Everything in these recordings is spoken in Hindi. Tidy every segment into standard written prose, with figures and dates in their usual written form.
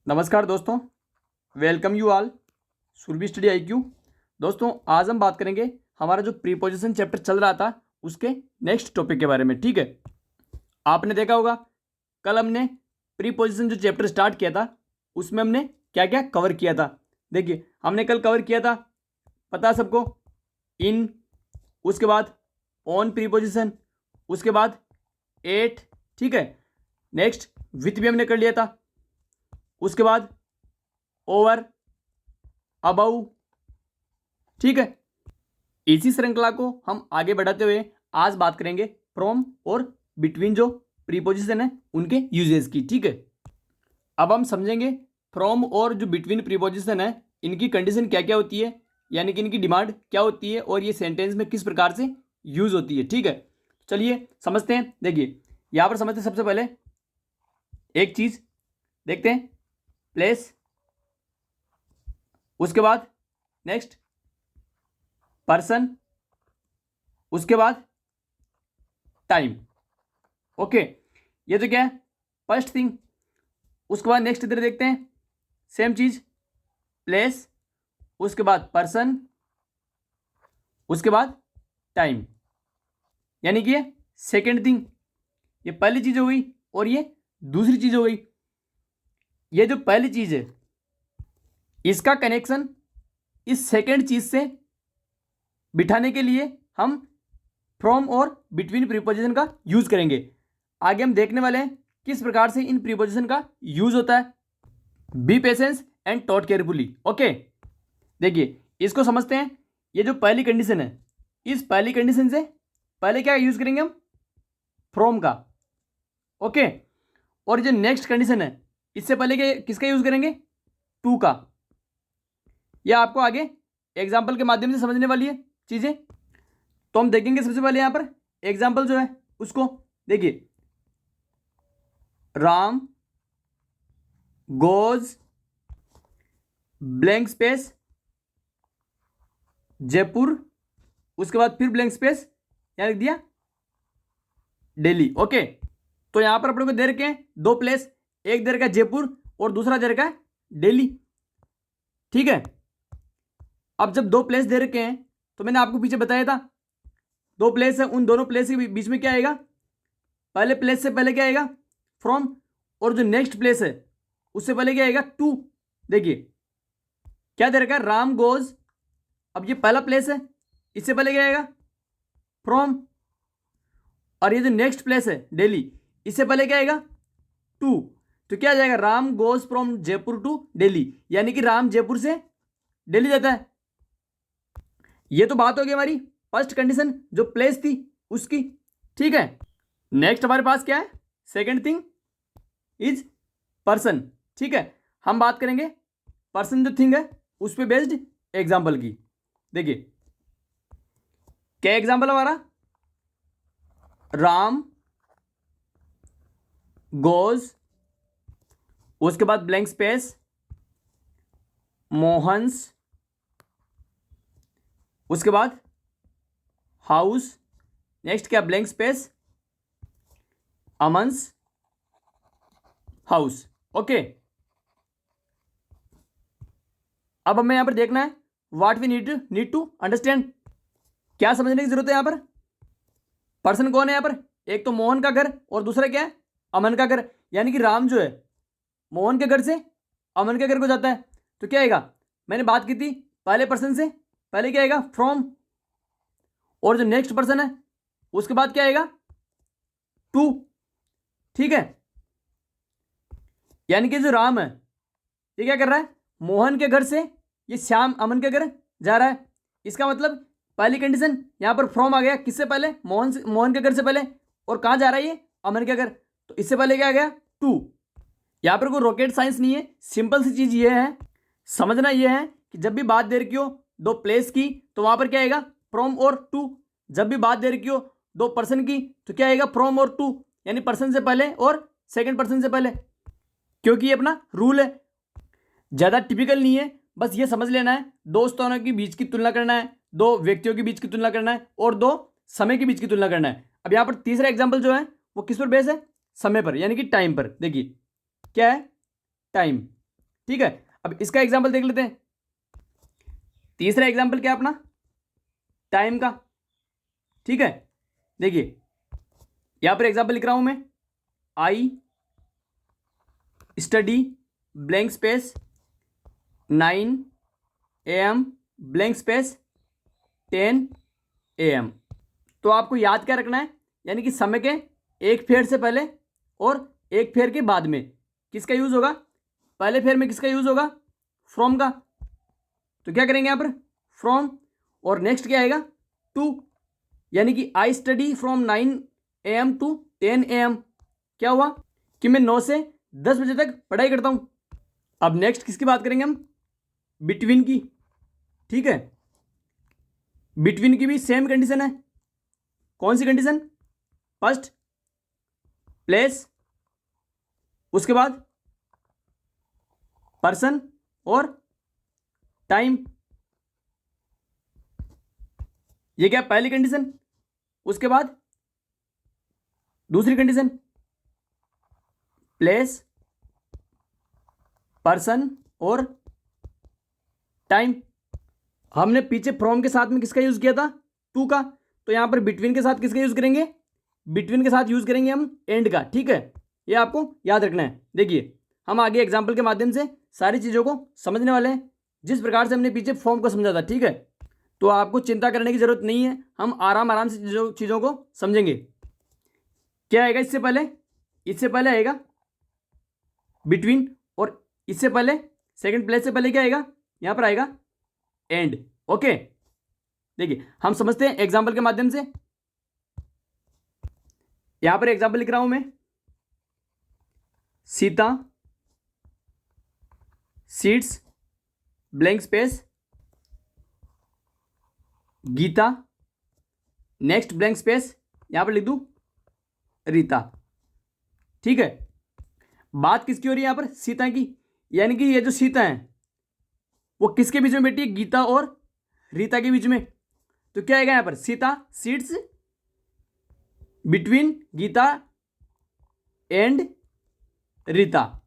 नमस्कार दोस्तों, welcome you all Surabhi study IQ। दोस्तों, आज हम बात करेंगे हमारा जो प्रीपोजिशन चैप्टर चल रहा था उसके नेक्स्ट टॉपिक के बारे में। ठीक है, आपने देखा होगा कल हमने प्रीपोजिशन जो चैप्टर स्टार्ट किया था उसमें हमने क्या क्या कवर किया था। देखिए, हमने कल कवर किया था, पता है सबको, इन, उसके बाद ऑन प्रीपोजिशन, उसके बाद एट। ठीक है, नेक्स्ट विथ भी हमने कर लिया था, उसके बाद ओवर, अबव। ठीक है, इसी श्रृंखला को हम आगे बढ़ाते हुए आज बात करेंगे फ्रॉम और बिटवीन जो प्रीपोजिशन है उनके यूजेस की। ठीक है, अब हम समझेंगे फ्रॉम और जो बिटवीन प्रीपोजिशन है इनकी कंडीशन क्या क्या होती है, यानी कि इनकी डिमांड क्या होती है और ये सेंटेंस में किस प्रकार से यूज होती है। ठीक है, चलिए समझते हैं। देखिए, यहां पर समझते हैं सबसे पहले एक चीज, देखते हैं प्लेस, उसके बाद नेक्स्ट पर्सन, उसके बाद टाइम। ओके, ये तो क्या है फर्स्ट थिंग। उसके बाद नेक्स्ट इधर देखते हैं सेम चीज, प्लेस, उसके बाद पर्सन, उसके बाद टाइम, यानी कि ये सेकेंड थिंग। ये पहली चीज हो गई और ये दूसरी चीज हो गई। ये जो पहली चीज है इसका कनेक्शन इस सेकेंड चीज से बिठाने के लिए हम फ्रॉम और बिटवीन प्रीपोजिशन का यूज करेंगे। आगे हम देखने वाले हैं किस प्रकार से इन प्रीपोजिशन का यूज होता है। B patience and taught carefully. Okay, देखिए इसको समझते हैं। ये जो पहली कंडीशन है, इस पहली कंडीशन से पहले क्या यूज करेंगे हम, फ्रॉम का। ओके, और जो नेक्स्ट कंडीशन है इससे पहले क्या किसका यूज करेंगे, टू का। यह आपको आगे एग्जाम्पल के माध्यम से समझने वाली है चीजें। तो हम देखेंगे सबसे पहले यहां पर एग्जाम्पल जो है उसको। देखिए, Ram goes blank space Jaipur, उसके बाद फिर ब्लैंक स्पेस, यहां लिख दिया दिल्ली। ओके, तो यहां पर अपने को दे रखे हैं दो प्लेस, एक दे रखा है जयपुर और दूसरा दे रखा है दिल्ली। ठीक है, अब जब दो प्लेस दे रखे हैं तो मैंने आपको पीछे बताया था दो प्लेस है, उन दोनों प्लेस के बीच में क्या आएगा, पहले प्लेस से पहले क्या आएगा, फ्रॉम, और जो नेक्स्ट प्लेस है उससे पहले क्या आएगा, टू। देखिए क्या दे रखा है, राम गोज। अब ये पहला प्लेस है, इससे पहले क्या आएगा, फ्रॉम, और ये जो नेक्स्ट प्लेस है दिल्ली, इससे पहले क्या आएगा, टू। तो क्या आ जाएगा, Ram goes from Jaipur to Delhi, यानी कि राम जयपुर से दिल्ली जाता है। ये तो बात हो गई हमारी फर्स्ट कंडीशन जो प्लेस थी उसकी। ठीक है, नेक्स्ट हमारे पास क्या है, सेकंड थिंग इज पर्सन। ठीक है, हम बात करेंगे पर्सन जो थिंग है उस पर बेस्ड एग्जाम्पल की। देखिए क्या एग्जाम्पल हमारा, राम गोज, उसके बाद ब्लैंक स्पेस मोहन्स, उसके बाद हाउस, नेक्स्ट क्या, blank space Aman's house. Okay, अब हमें यहां पर देखना है what we need to understand. क्या समझने की जरूरत है यहां पर, पर्सन कौन है यहां पर, एक तो मोहन का घर और दूसरा क्या है, अमन का घर। यानी कि राम जो है मोहन के घर से अमन के घर को जाता है। तो क्या आएगा, मैंने बात की थी पहले पर्सन से पहले क्या आएगा, फ्रॉम, और जो नेक्स्ट पर्सन है उसके बाद क्या आएगा, टू। ठीक है, यानी कि जो राम है ये क्या कर रहा है, मोहन के घर से ये श्याम अमन के घर जा रहा है। इसका मतलब पहली कंडीशन यहां पर फ्रॉम आ गया, किससे पहले, मोहन के घर से पहले, और कहां जा रहा है ये, अमन के घर। तो इससे पहले क्या आ गया, टू। यहां पर कोई रॉकेट साइंस नहीं है, सिंपल सी चीज ये है, समझना ये है कि जब भी बात दे रखी हो दो प्लेस की तो वहां पर क्या आएगा, फ्रॉम और टू। जब भी बात दे रखी हो दो पर्सन की तो क्या आएगा, फ्रॉम और टू, यानी पर्सन से पहले और सेकंड पर्सन से पहले, क्योंकि ये अपना रूल है। ज्यादा टिपिकल नहीं है, बस ये समझ लेना है दो स्थानों के बीच की तुलना करना है, दो व्यक्तियों के बीच की तुलना करना है और दो समय के बीच की तुलना करना है। अब यहां पर तीसरा एग्जाम्पल जो है वो किस पर बेस है, समय पर, यानी कि टाइम पर। देखिए क्या है, टाइम। ठीक है, अब इसका एग्जाम्पल देख लेते हैं। तीसरा एग्जाम्पल क्या है अपना, टाइम का। ठीक है, देखिए यहां पर एग्जाम्पल लिख रहा हूं मैं, I study blank space 9 AM blank space 10 AM। तो आपको याद क्या रखना है, यानी कि समय के एक फेर से पहले और एक फेर के बाद में किसका यूज होगा, पहले फेर में किसका यूज होगा, फ्रॉम का। तो क्या करेंगे यहां पर, फ्रॉम, और नेक्स्ट क्या आएगा, टू, यानी कि I study from 9 AM to 10 AM। क्या हुआ कि मैं 9 से 10 बजे तक पढ़ाई करता हूं। अब नेक्स्ट किसकी बात करेंगे हम, बिटवीन की। ठीक है, बिटवीन की भी सेम कंडीशन है। कौन सी कंडीशन, फर्स्ट प्लेस, उसके बाद पर्सन और टाइम। ये क्या, पहली कंडीशन। उसके बाद दूसरी कंडीशन, प्लेस, पर्सन और टाइम। हमने पीछे फ्रॉम के साथ में किसका यूज किया था, टू का। तो यहां पर बिटवीन के साथ किसका यूज करेंगे, बिटवीन के साथ यूज करेंगे हम एंड का। ठीक है, ये आपको याद रखना है। देखिए हम आगे एग्जाम्पल के माध्यम से सारी चीजों को समझने वाले हैं, जिस प्रकार से हमने पीछे फॉर्म को समझा था। ठीक है, तो आपको चिंता करने की जरूरत नहीं है, हम आराम आराम से चीजों को समझेंगे। क्या आएगा इससे पहले, इससे पहले आएगा बिटवीन, और इससे पहले सेकंड प्लेस से पहले क्या आएगा, यहां पर आएगा एंड। ओके, देखिए हम समझते हैं एग्जाम्पल के माध्यम से। यहां पर एग्जाम्पल लिख रहा हूं मैं, Sita seats blank space Gita, next blank space, यहां पर लिख दूं रीता। ठीक है, बात किसकी हो रही है यहां पर, सीता की। यानी कि ये जो सीता है वो किसके बीच में बैठी है, गीता और रीता के बीच में। तो क्या आएगा यहां पर, Sita seats between Gita and Rita.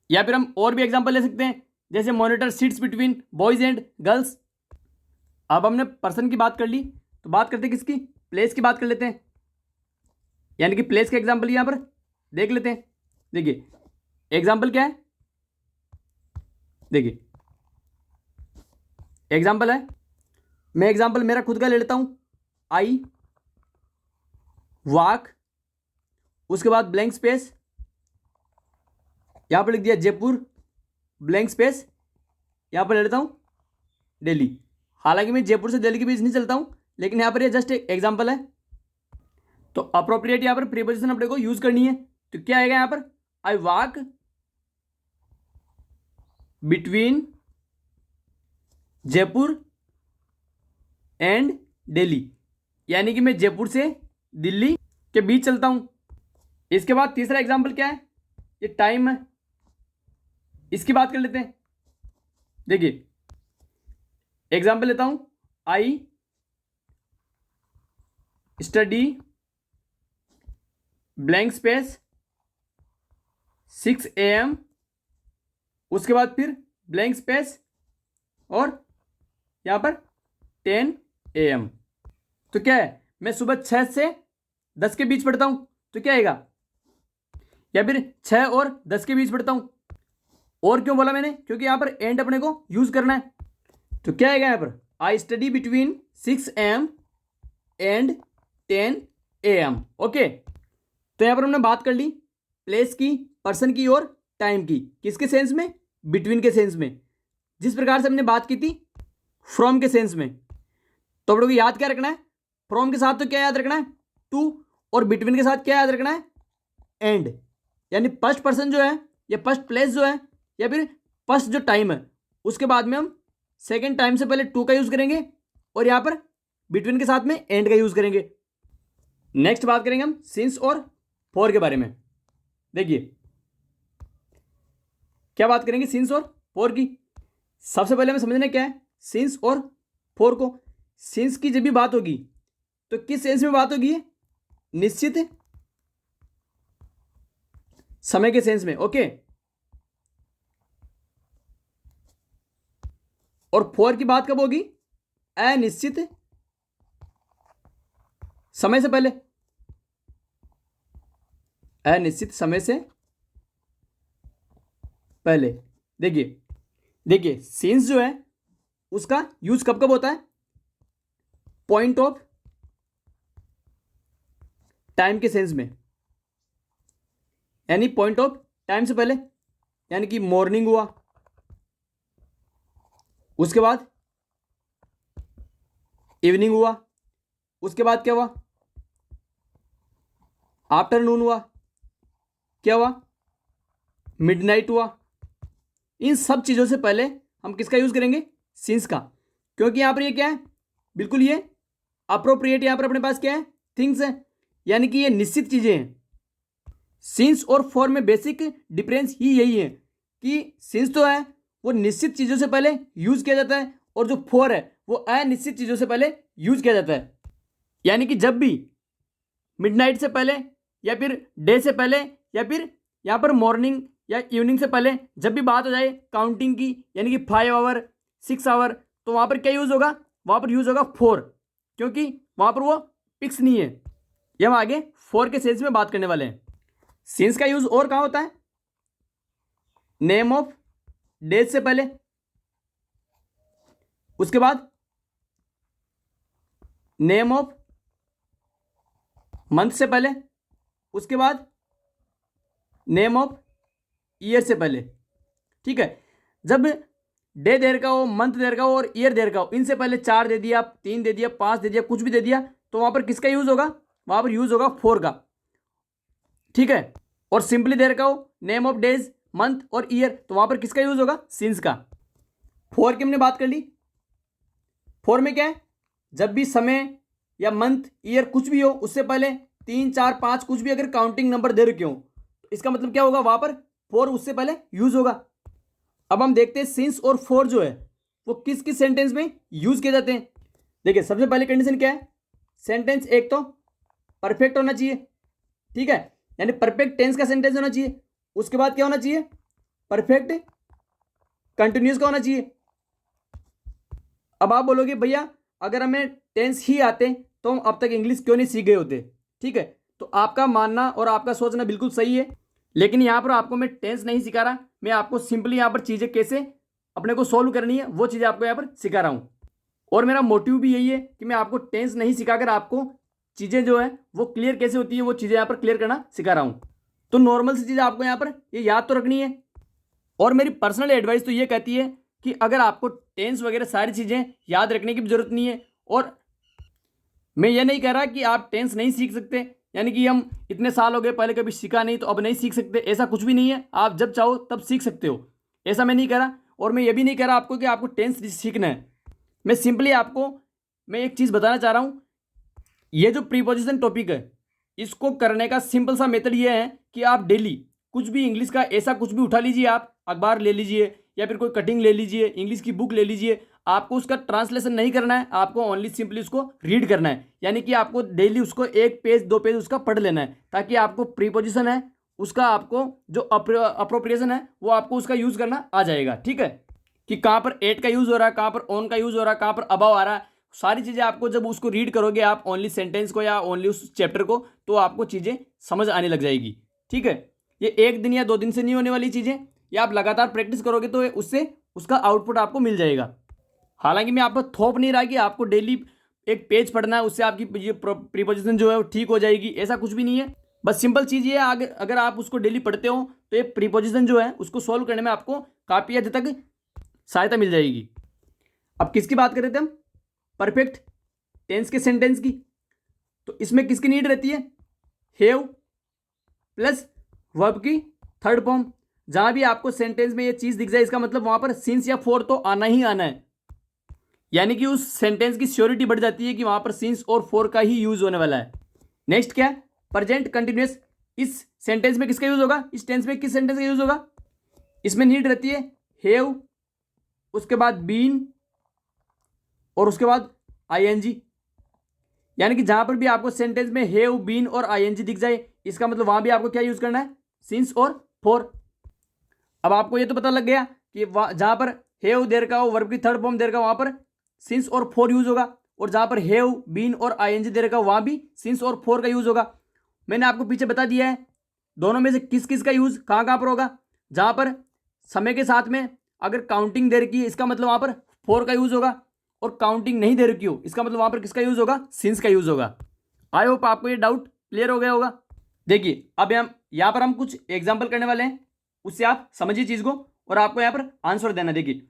या फिर हम और भी एग्जांपल ले सकते हैं, जैसे monitor seats between boys and girls. अब हमने पर्सन की बात कर ली, तो बात करते हैं किसकी, प्लेस की बात कर लेते हैं। यानी कि प्लेस का एग्जांपल यहां पर देख लेते हैं। देखिए एग्जांपल क्या है, देखिए एग्जांपल है, मैं एग्जांपल मेरा खुद का ले लेता हूं, आई वॉक, उसके बाद ब्लैंक स्पेस, यहां पर लिख दिया जयपुर ब्लैंक स्पेस, यहां पर ले लेता हूं दिल्ली। हालांकि मैं जयपुर से दिल्ली के बीच नहीं चलता हूं, लेकिन यहां पर ये जस्ट एक एग्जांपल है। तो अप्रोप्रिएट यहां पर प्रीपोजिशन अपने को यूज करनी है। तो क्या आएगा यहां पर, I walk between Jaipur and Delhi, यानी कि मैं जयपुर से दिल्ली के बीच चलता हूं। इसके बाद तीसरा एग्जांपल क्या है, ये टाइम है, इसकी बात कर लेते हैं। देखिए एग्जांपल लेता हूं, I study blank space 6 AM, उसके बाद फिर ब्लैंक स्पेस और यहां पर 10 AM। तो क्या है, मैं सुबह 6 से 10 के बीच पढ़ता हूं। तो क्या आएगा, या फिर 6 और 10 के बीच पढ़ता हूं। और क्यों बोला मैंने, क्योंकि यहां पर एंड अपने को यूज करना है। तो क्या आएगा यहां पर, I study between 6 AM and 10 AM। Okay, तो यहां पर हमने बात कर ली प्लेस की, पर्सन की और टाइम की। किसके सेंस में, बिटवीन के सेंस में, जिस प्रकार से हमने बात की थी फ्रॉम के सेंस में। तो आप लोगों को याद क्या रखना है, फ्रॉम के साथ तो क्या याद रखना है, टू, और बिटवीन के साथ क्या याद रखना है, एंड। यानी फर्स्ट पर्सन जो है या फर्स्ट प्लेस जो है या फिर फर्स्ट जो टाइम है, उसके बाद में हम सेकेंड टाइम से पहले टू का यूज करेंगे, और यहां पर बिटवीन के साथ में एंड का यूज करेंगे। नेक्स्ट बात करेंगे हम सिंस और फॉर के बारे में। देखिए क्या बात करेंगे, सिंस और फॉर की। सबसे पहले हमें समझना क्या है सिंस और फॉर को। सिंस की जब भी बात होगी तो किस सेंस में बात होगी, निश्चित समय के सेंस में। ओके, और फॉर की बात कब होगी? अनिश्चित समय से पहले, अनिश्चित समय से पहले। देखिए सिंस जो है उसका यूज कब कब होता है? पॉइंट ऑफ टाइम के सेंस में, यानी पॉइंट ऑफ टाइम से पहले, यानी कि मॉर्निंग हुआ, उसके बाद इवनिंग हुआ, उसके बाद क्या हुआ? आफ्टरनून हुआ, क्या हुआ? मिडनाइट हुआ। इन सब चीज़ों से पहले हम किसका यूज़ करेंगे? सिंस का, क्योंकि यहां पर ये क्या है? बिल्कुल ये अप्रोप्रिएट यहां पर अपने पास क्या है? थिंग्स है, यानी कि ये निश्चित चीज़ें हैं। सिंस और फॉर में बेसिक डिफरेंस ही यही है कि सिंस तो है वो निश्चित चीज़ों से पहले यूज़ किया जाता है, और जो फॉर है वो अनिश्चित चीज़ों से पहले यूज़ किया जाता है। यानी कि जब भी मिडनाइट से पहले, या फिर डे से पहले, या फिर यहाँ पर मॉर्निंग या इवनिंग से पहले जब भी बात हो जाए काउंटिंग की, यानी कि 5 आवर 6 आवर, तो वहाँ पर क्या यूज़ होगा? वहाँ पर यूज़ होगा फॉर, क्योंकि वहाँ पर वो फिक्स नहीं है। ये हम आगे फॉर के सेंस में बात करने वाले हैं। सिंस का यूज़ और कहाँ होता है? नेम ऑफ डेज से पहले, उसके बाद नेम ऑफ मंथ से पहले, उसके बाद नेम ऑफ ईयर से पहले। ठीक है, जब डे देर का हो, मंथ देर का हो और ईयर देर का हो, इनसे पहले 4 दे दिया, 3 दे दिया, 5 दे दिया, कुछ भी दे दिया, तो वहां पर किसका यूज होगा? वहां पर यूज होगा फॉर का। ठीक है, और सिंपली देर का हो, नेम ऑफ डेज, मंथ और ईयर, तो वहां पर किसका यूज होगा? सिंस का। फॉर की हमने बात कर ली। फॉर में क्या है? जब भी समय या मंथ ईयर कुछ भी हो, उससे पहले 3 4 5 कुछ भी अगर काउंटिंग नंबर दे रखे हो, तो इसका मतलब क्या होगा? वहां पर फॉर उससे पहले यूज होगा। अब हम देखते हैं सिंस और फॉर जो है वो किस किस सेंटेंस में यूज किए जाते हैं। देखिए सबसे पहले कंडीशन क्या है? सेंटेंस एक तो परफेक्ट होना चाहिए। ठीक है, यानी परफेक्ट टेंस का सेंटेंस होना चाहिए। उसके बाद क्या होना चाहिए? परफेक्ट कंटिन्यूस का होना चाहिए। अब आप बोलोगे भैया अगर हमें टेंस ही आते तो हम अब तक इंग्लिश क्यों नहीं सीख गए होते? ठीक है, तो आपका मानना और आपका सोचना बिल्कुल सही है, लेकिन यहां पर आपको मैं टेंस नहीं सिखा रहा, मैं आपको सिंपली यहां पर चीज़ें कैसे अपने को सॉल्व करनी है वो चीज़ें आपको यहां पर सिखा रहा हूं। और मेरा मोटिव भी यही है कि मैं आपको टेंस नहीं सिखाकर आपको चीज़ें जो है वो क्लियर कैसे होती है वो चीज़ें यहाँ पर क्लियर करना सिखा रहा हूँ। तो नॉर्मल सी चीज़ें आपको यहाँ पर ये याद तो रखनी है। और मेरी पर्सनल एडवाइस तो ये कहती है कि अगर आपको टेंस वगैरह सारी चीज़ें याद रखने की भी जरूरत नहीं है, और मैं ये नहीं कह रहा कि आप टेंस नहीं सीख सकते, यानी कि हम इतने साल हो गए पहले कभी सीखा नहीं तो अब नहीं सीख सकते, ऐसा कुछ भी नहीं है। आप जब चाहो तब सीख सकते हो, ऐसा मैं नहीं कह रहा। और मैं ये भी नहीं कह रहा आपको कि आपको टेंस सीखना है। मैं सिंपली आपको मैं एक चीज़ बताना चाह रहा हूँ। ये जो प्रीपोजिशन टॉपिक है इसको करने का सिंपल सा मेथड ये है कि आप डेली कुछ भी इंग्लिश का ऐसा कुछ भी उठा लीजिए, आप अखबार ले लीजिए या फिर कोई कटिंग ले लीजिए, इंग्लिश की बुक ले लीजिए। आपको उसका ट्रांसलेशन नहीं करना है, आपको ओनली सिंपली उसको रीड करना है, यानी कि आपको डेली उसको 1 पेज 2 पेज उसका पढ़ लेना है, ताकि आपको प्रीपोजिशन है उसका, आपको जो अप्रोप्रिएशन है वो आपको उसका यूज़ करना आ जाएगा। ठीक है, कि कहाँ पर एट का यूज़ हो रहा है, कहाँ पर ऑन का यूज़ हो रहा है, कहाँ पर अबव आ रहा है, सारी चीज़ें आपको जब उसको रीड करोगे आप ओनली सेंटेंस को या ओनली उस चैप्टर को, तो आपको चीज़ें समझ आने लग जाएगी। ठीक है, ये 1 दिन या 2 दिन से नहीं होने वाली चीज़ें, ये आप लगातार प्रैक्टिस करोगे तो उससे उसका आउटपुट आपको मिल जाएगा। हालांकि मैं आपको थोप नहीं रहा कि आपको डेली एक पेज पढ़ना है उससे आपकी ये प्रीपोजिशन जो है वो ठीक हो जाएगी, ऐसा कुछ भी नहीं है। बस सिंपल चीज़ ये है, अगर आप उसको डेली पढ़ते हो तो ये प्रीपोजिशन जो है उसको सॉल्व करने में आपको काफ़ी हद तक सहायता मिल जाएगी। अब किसकी बात कर रहे थे हम? परफेक्ट टेंस के सेंटेंस की। तो इसमें किसकी नीड रहती है? हैव प्लस वर्ब की थर्ड फॉर्म। जहां भी आपको सेंटेंस में ये चीज दिख जाए इसका मतलब वहां पर सिंस या फॉर तो आना ही आना है, यानी कि उस सेंटेंस की श्योरिटी बढ़ जाती है कि वहां पर सिंस और फॉर का ही यूज होने वाला है। नेक्स्ट क्या है? Present continuous. इस सेंटेंस में किसका यूज होगा? इस टेंस में किस सेंटेंस का यूज होगा? इसमें नीड रहती है हैव, उसके बाद बीन और उसके बाद आईएनजी। यानी कि जहां पर भी आपको सेंटेंस में हैव बीन और आईएनजी दिख जाए इसका मतलब वहां भी आपको क्या यूज करना है? सिंस और फॉर। अब आपको ये तो पता लग गया कि जहां पर हैव देर का हो, वर्ब की थर्ड फॉर्म देर का, वहां पर सिंस और फॉर यूज होगा, और जहां पर हैव बीन और आईएनजी देर का वहां भी सिंस और फॉर का यूज होगा। मैंने आपको पीछे बता दिया है दोनों में से किस किस का यूज कहां कहां पर होगा। जहां पर समय के साथ में अगर काउंटिंग दे रखी है इसका मतलब वहां पर फॉर का यूज होगा, और काउंटिंग नहीं दे रखी हो इसका मतलब वहां पर किसका यूज होगा, सिंस का यूज होगा। आई होप आपको ये डाउट क्लियर हो गया होगा। देखिए अब यहां पर हम कुछ एग्जाम्पल करने वाले हैं, उससे आप समझिए चीज को और आपको यहां पर आंसर देना। देखिए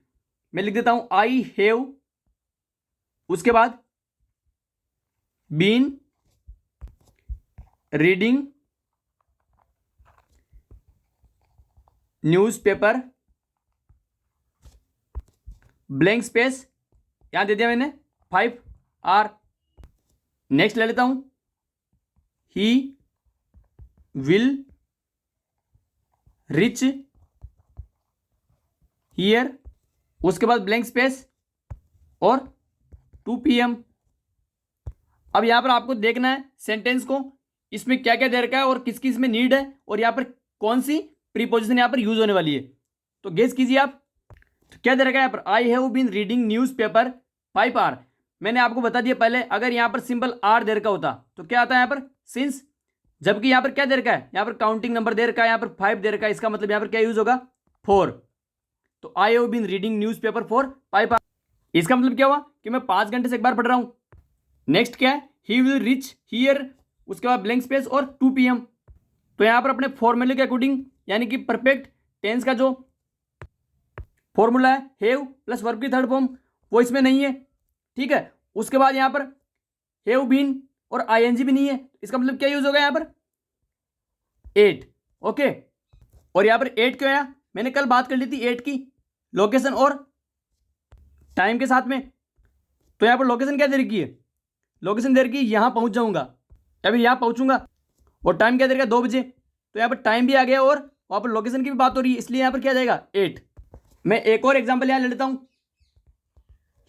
मैं लिख देता हूं आई हैव, उसके बाद been reading newspaper, blank space यहां दे दिया मैंने 5 आर। नेक्स्ट ले लेता हूं ही विल रिच हियर, उसके बाद ब्लैंक स्पेस और 2 PM। अब यहां पर आपको देखना है सेंटेंस को, इसमें क्या क्या दे रखा है और किस किस में नीड है, और यहां पर कौन सी प्रीपोजिशन यहां पर यूज होने वाली है। तो गेस कीजिए आप, तो क्या दे रखा है यहां पर, I have been reading newspaper 5 hour. मैंने आपको बता दिया पहले, अगर यहां पर सिंपल आर दे रखा होता तो क्या आता है यहां पर, सिंस। जबकि यहां पर क्या दे रखा है, यहां पर काउंटिंग नंबर दे रखा है, यहां पर 5 दे रखा है, इसका मतलब यहां पर क्या यूज होगा, 4। तो I have been reading newspaper for 5 hour, इसका मतलब क्या हुआ कि मैं 5 घंटे से एक बार पढ़ रहा हूं। नेक्स्ट क्या है, ही विल रिच हियर, उसके बाद ब्लैंक स्पेस और 2 PM। तो यहां पर अपने फॉर्मूले के अकॉर्डिंग यानी कि परफेक्ट टेंस का जो फॉर्मूला है हैव प्लस वर्ब की थर्ड फॉर्म वो इसमें नहीं है, ठीक है। उसके बाद यहां पर हैव बीन और आईएनजी भी नहीं है, इसका मतलब क्या यूज होगा यहां पर, 8। ओके, और यहां पर 8 क्यों आया, मैंने कल बात कर ली थी 8 की, लोकेशन और टाइम के साथ में। तो यहां पर लोकेशन क्या दे रखी है, लोकेशन दे रखी है यहां पहुंच जाऊंगा या फिर यहां पहुंचूंगा, और टाइम क्या दे रखा है 2 बजे। तो यहां पर टाइम भी आ गया और वहां पर लोकेशन की भी बात हो रही है, इसलिए यहां पर क्या जाएगा 8। मैं एक और एग्जांपल यहां ले लेता हूं,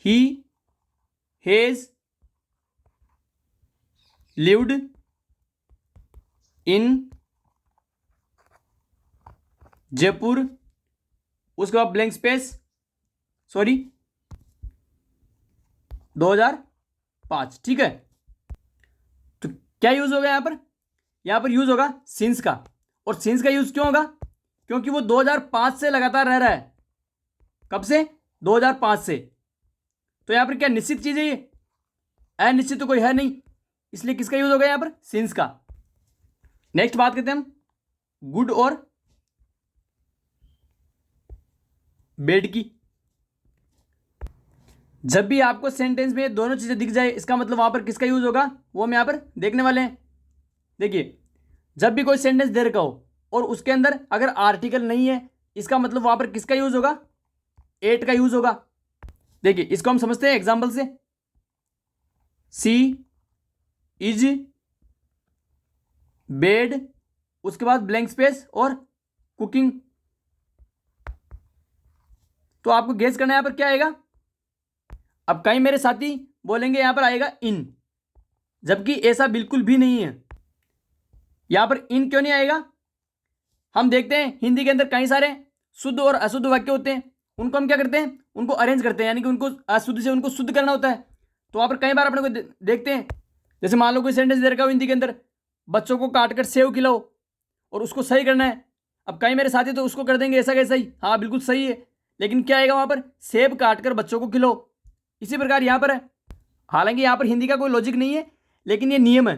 he has lived in Jaipur, उसके बाद ब्लैंक स्पेस, सॉरी 2005, ठीक है। तो क्या यूज होगा यहां पर यूज होगा सिंस का, और सिंस का यूज क्यों होगा, क्योंकि वो 2005 से लगातार रह रहा है। कब से, 2005 से। तो यहां पर क्या निश्चित चीज है ये, अनिश्चित तो कोई है नहीं, इसलिए किसका यूज होगा यहां पर, सिंस का। नेक्स्ट बात करते हैं हम गुड और बेड की। जब भी आपको सेंटेंस में दोनों चीजें दिख जाए इसका मतलब वहां पर किसका यूज होगा, वो हम यहां पर देखने वाले हैं। देखिए जब भी कोई सेंटेंस दे रखा हो और उसके अंदर अगर आर्टिकल नहीं है इसका मतलब वहां पर किसका यूज होगा, 8 का यूज होगा। देखिए इसको हम समझते हैं एग्जाम्पल से, सी इज बेड, उसके बाद ब्लैंक स्पेस और कुकिंग। तो आपको गेस करना है यहां पर क्या आएगा। अब कई मेरे साथी बोलेंगे यहां पर आएगा इन, जबकि ऐसा बिल्कुल भी नहीं है। यहां पर इन क्यों नहीं आएगा, हम देखते हैं हिंदी के अंदर कई सारे शुद्ध और अशुद्ध वाक्य होते हैं, उनको हम क्या करते हैं, उनको अरेंज करते हैं, यानी कि उनको अशुद्ध से उनको शुद्ध करना होता है। तो वहां पर कई बार अपने को देखते हैं, जैसे मान लो कोई सेंटेंस दे रखा हो हिंदी के अंदर, बच्चों को काटकर सेव खिलाओ, और उसको सही करना है। अब कई मेरे साथी तो उसको कर देंगे ऐसा कैसा ही, हाँ बिल्कुल सही है, लेकिन क्या आएगा वहां पर, सेब काटकर बच्चों को खिलाओ। इसी प्रकार यहां पर है, हालांकि यहां पर हिंदी का कोई लॉजिक नहीं है, लेकिन ये नियम है।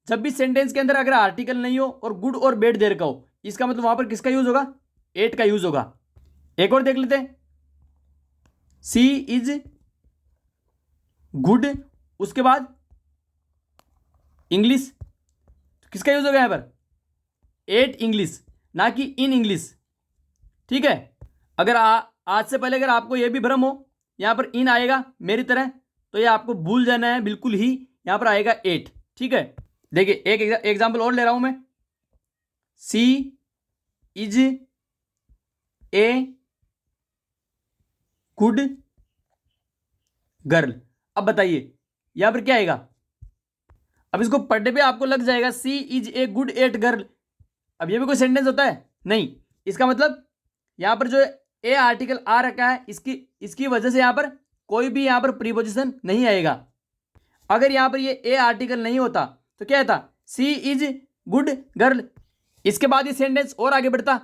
जब भी सेंटेंस के अंदर अगर आर्टिकल नहीं हो और गुड और बेड दे रखा हो इसका मतलब वहां पर किसका यूज होगा, 8 का यूज होगा। एक और देख लेते हैं, सी इज गुड, उसके बाद इंग्लिश, किसका यूज होगा यहां पर, 8 इंग्लिश, ना कि इन इंग्लिश, ठीक है। अगर आज से पहले अगर आपको यह भी भ्रम हो यहां पर इन आएगा मेरी तरह, तो ये आपको भूल जाना है, बिल्कुल ही यहां पर आएगा 8, ठीक है। देखिए एक एग्जाम्पल और ले रहा हूं मैं, सी इज ए गुड गर्ल। अब बताइए यहां पर क्या आएगा, अब इसको पढ़ने पे आपको लग जाएगा सी इज ए गुड 8 गर्ल। अब ये भी कोई सेंटेंस होता है नहीं, इसका मतलब यहां पर जो ए आर्टिकल आ रखा है, इसकी वजह से यहां पर कोई भी यहां पर प्रीपोजिशन नहीं आएगा। अगर यहां पर ये ए आर्टिकल नहीं होता तो क्या था, सी इज गुड गर्ल। इसके बाद ये सेंटेंस और आगे बढ़ता,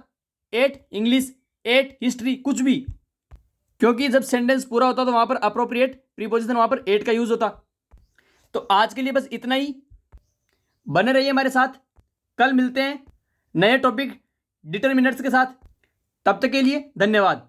8 इंग्लिश, 8 हिस्ट्री, कुछ भी, क्योंकि जब सेंटेंस पूरा होता तो वहां पर अप्रोप्रिएट प्रीपोजिशन वहां पर 8 का यूज होता। तो आज के लिए बस इतना ही। बने रहिए हमारे साथ, कल मिलते हैं नए टॉपिक डिटरमिनर्स के साथ। तब तक के लिए धन्यवाद।